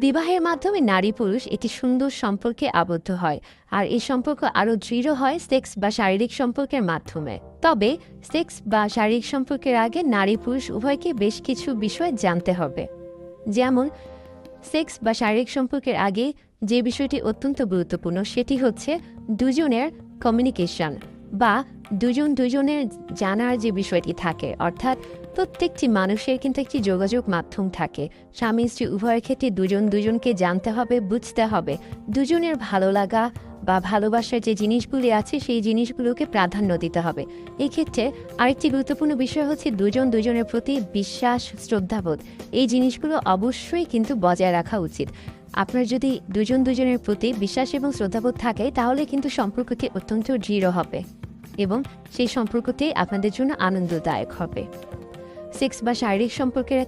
বিবাহের মাধ্যমে নারী পুরুষ একটি সুন্দর সম্পর্কে আবদ্ধ হয়, আর এই সম্পর্ক আরও দৃঢ় হয় সেক্স বা শারীরিক সম্পর্কের মাধ্যমে। তবে সেক্স বা শারীরিক সম্পর্কের আগে নারী পুরুষ উভয়কে বেশ কিছু বিষয় জানতে হবে। যেমন সেক্স বা শারীরিক সম্পর্কের আগে যে বিষয়টি অত্যন্ত গুরুত্বপূর্ণ সেটি হচ্ছে দুজনের কমিউনিকেশন বা দুজনের জানার যে বিষয়টি থাকে, অর্থাৎ প্রত্যেকটি মানুষের কিন্তু একটি যোগাযোগ মাধ্যম থাকে। স্বামী স্ত্রী উভয়ের ক্ষেত্রে দুজনকে জানতে হবে, বুঝতে হবে, দুজনের ভালো লাগা বা ভালোবাসার যে জিনিসগুলি আছে সেই জিনিসগুলোকে প্রাধান্য দিতে হবে। এই ক্ষেত্রে আরেকটি গুরুত্বপূর্ণ বিষয় হচ্ছে দুজনের প্রতি বিশ্বাস, শ্রদ্ধাবোধ। এই জিনিসগুলো অবশ্যই কিন্তু বজায় রাখা উচিত। আপনার যদি দুজনের প্রতি বিশ্বাস এবং শ্রদ্ধাবোধ থাকে তাহলে কিন্তু সম্পর্কটি অত্যন্ত দৃঢ় হবে এবং সেই সম্পর্কটি আপনাদের জন্য আনন্দদায়ক হবে। সেক্স বা শারীরিক সম্পর্কের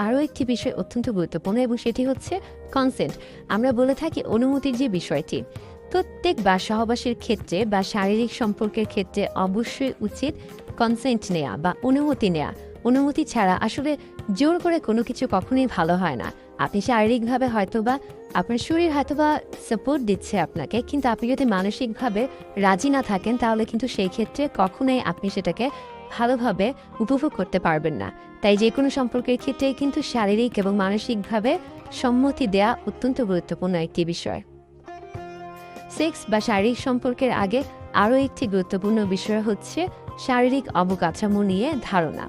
আরও একটি বিষয় অত্যন্ত গুরুত্বপূর্ণ এবং সেটি হচ্ছে কনসেন্ট। আমরা বলে থাকি অনুমতির যে বিষয়টি। প্রত্যেক বা সহবাসের ক্ষেত্রে বা শারীরিক সম্পর্কের ক্ষেত্রে অবশ্যই উচিত কনসেন্ট নেওয়া বা অনুমতি নেওয়া। অনুমতি ছাড়া আসলে জোর করে কোনো কিছু কখনোই ভালো হয় না। আপনি শারীরিকভাবে হয়তোবা আপনার শরীর হয়তোবা সাপোর্ট দিচ্ছে আপনাকে, কিন্তু আপনি যদি মানসিকভাবে রাজি না থাকেন তাহলে কিন্তু সেই ক্ষেত্রে কখনোই আপনি সেটাকে ভালোভাবে উপভোগ করতে পারবেন না। তাই যে কোনো সম্পর্কের ক্ষেত্রেই কিন্তু শারীরিক এবং মানসিকভাবে সম্মতি দেওয়া অত্যন্ত গুরুত্বপূর্ণ একটি বিষয়। সেক্স বা শারীরিক সম্পর্কের আগে আরও একটি গুরুত্বপূর্ণ বিষয় হচ্ছে শারীরিক অবকাঠামো নিয়ে ধারণা।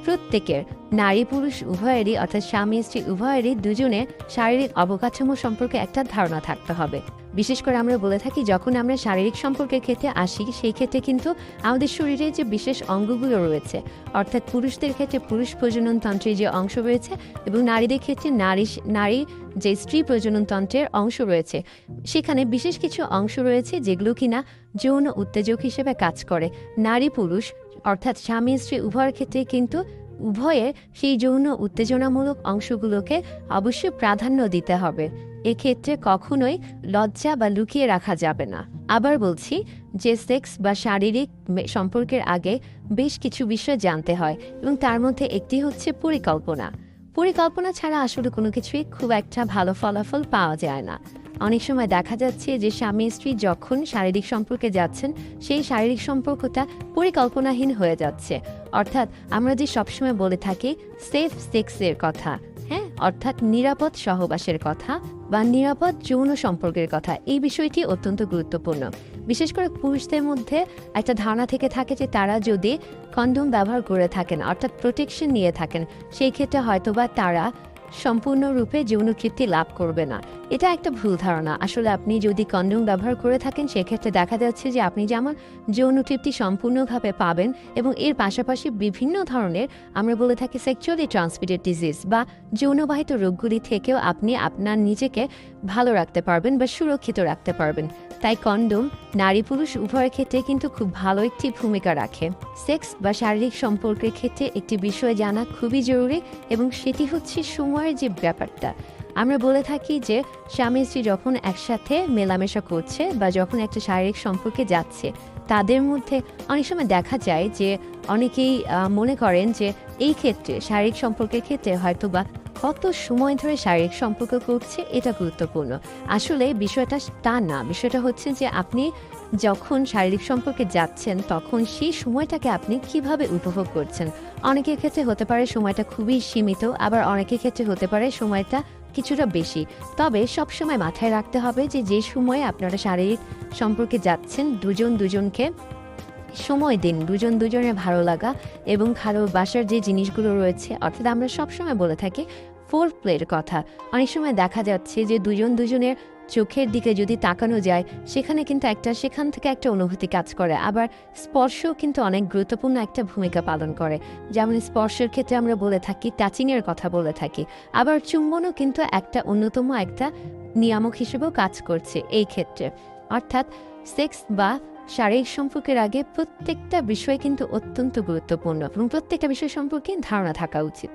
প্রত্যেকের নারী পুরুষ উভয়েরই, অর্থাৎ স্বামী স্ত্রী উভয়েরই দুজনের শারীরিক অবকাঠামো সম্পর্কে একটা ধারণা থাকতে হবে। বিশেষ করে আমরা বলে থাকি যখন আমরা শারীরিক সম্পর্কের ক্ষেত্রে আসি সেই ক্ষেত্রে কিন্তু আমাদের শরীরে যে বিশেষ অঙ্গগুলো রয়েছে, অর্থাৎ পুরুষদের ক্ষেত্রে পুরুষ প্রজনন তন্ত্রের যে অংশ রয়েছে এবং নারীদের ক্ষেত্রে নারী যে স্ত্রী প্রজনন তন্ত্রের অংশ রয়েছে, সেখানে বিশেষ কিছু অংশ রয়েছে যেগুলো কিনা যৌন উত্তেজক হিসেবে কাজ করে। নারী পুরুষ অর্থাৎ স্বামী স্ত্রী উভয়ের ক্ষেত্রে কিন্তু উভয়ের সেই যৌন উত্তেজনামূলক অংশগুলোকে অবশ্যই প্রাধান্য দিতে হবে। এক্ষেত্রে কখনোই লজ্জা বা লুকিয়ে রাখা যাবে না। আবার বলছি যে সেক্স বা শারীরিক সম্পর্কের আগে বেশ কিছু বিষয় জানতে হয় এবং তার মধ্যে একটি হচ্ছে পরিকল্পনা। পরিকল্পনা ছাড়া আসলে কোনো কিছুই খুব একটা ভালো ফলাফল পাওয়া যায় না। অনেক সময় দেখা যাচ্ছে যে স্বামী স্ত্রী যখন শারীরিক সম্পর্কে যাচ্ছেন সেই শারীরিক সম্পর্কটা পরিকল্পনাহীন হয়ে যাচ্ছে। অর্থাৎ আমরা যে সবসময় বলে থাকি সেফ সেক্সের কথা, হ্যাঁ, অর্থাৎ নিরাপদ সহবাসের কথা বা নিরাপদ যৌন সম্পর্কের কথা, এই বিষয়টি অত্যন্ত গুরুত্বপূর্ণ। বিশেষ করে পুরুষদের মধ্যে একটা ধারণা থেকে থাকে যে তারা যদি কন্ডোম ব্যবহার করে থাকেন, অর্থাৎ প্রোটেকশন নিয়ে থাকেন, সেই ক্ষেত্রে হয়তোবা তারা সম্পূর্ণরূপে যৌন তৃপ্তি লাভ করবে না। এটা একটা ভুল ধারণা। আসলে আপনি যদি কন্ডোম ব্যবহার করে থাকেন সেক্ষেত্রে দেখা যাচ্ছে যে আপনি যেমন যৌন তৃপ্তি সম্পূর্ণভাবে পাবেন এবং এর পাশাপাশি বিভিন্ন ধরনের আমরা বলে থাকি সেক্সুয়ালি ট্রান্সমিটেড ডিজিজ বা যৌনবাহিত রোগগুলি থেকেও আপনি আপনার নিজেকে ভালো রাখতে পারবেন বা সুরক্ষিত রাখতে পারবেন। তাই কন্ডোম নারী পুরুষ উভয়ের ক্ষেত্রে কিন্তু খুব ভালো একটি ভূমিকা রাখে। সেক্স বা শারীরিক সম্পর্কের ক্ষেত্রে একটি বিষয় জানা খুবই জরুরি এবং সেটি হচ্ছে সময়ের যে ব্যাপারটা। আমরা বলে থাকি যে স্বামী স্ত্রী যখন একসাথে মেলামেশা করছে বা যখন একটা শারীরিক সম্পর্কে যাচ্ছে তাদের মধ্যে অনেক সময় দেখা যায় যে অনেকেই মনে করেন যে এই ক্ষেত্রে শারীরিক সম্পর্কের ক্ষেত্রে হয়তোবা কত সময় ধরে শারীরিক সম্পর্ক করছে এটা গুরুত্বপূর্ণ। আসলে বিষয়টা তা না। বিষয়টা হচ্ছে যে আপনি যখন শারীরিক সম্পর্কে যাচ্ছেন তখন সেই সময়টাকে আপনি কিভাবে উপভোগ করছেন। অনেকের ক্ষেত্রে হতে পারে সময়টা খুবই সীমিত, আবার অনেকের ক্ষেত্রে হতে পারে সময়টা কিছুটা বেশি। তবে সবসময় মাথায় রাখতে হবে যে যে সময়ে আপনারা শারীরিক সম্পর্কে যাচ্ছেন দুজনকে সময় দিন। দুজনের ভালো লাগা এবং ভালোবাসার যে জিনিসগুলো রয়েছে, অর্থাৎ আমরা সবসময় বলে থাকি ফোর প্লের কথা। অনেক সময় দেখা যাচ্ছে যে দুজনের চোখের দিকে যদি তাকানো যায় সেখান থেকে একটা অনুভূতি কাজ করে। আবার স্পর্শও কিন্তু অনেক গুরুত্বপূর্ণ একটা ভূমিকা পালন করে। যেমন স্পর্শের ক্ষেত্রে আমরা বলে থাকি টাচিংয়ের কথা বলে থাকি। আবার চুম্বনও কিন্তু একটা অন্যতম একটা নিয়ামক হিসেবেও কাজ করছে এই ক্ষেত্রে। অর্থাৎ সেক্স বা শারীরিক সম্পর্কের আগে প্রত্যেকটা বিষয় কিন্তু অত্যন্ত গুরুত্বপূর্ণ এবং প্রত্যেকটা বিষয় সম্পর্কে ধারণা থাকা উচিত।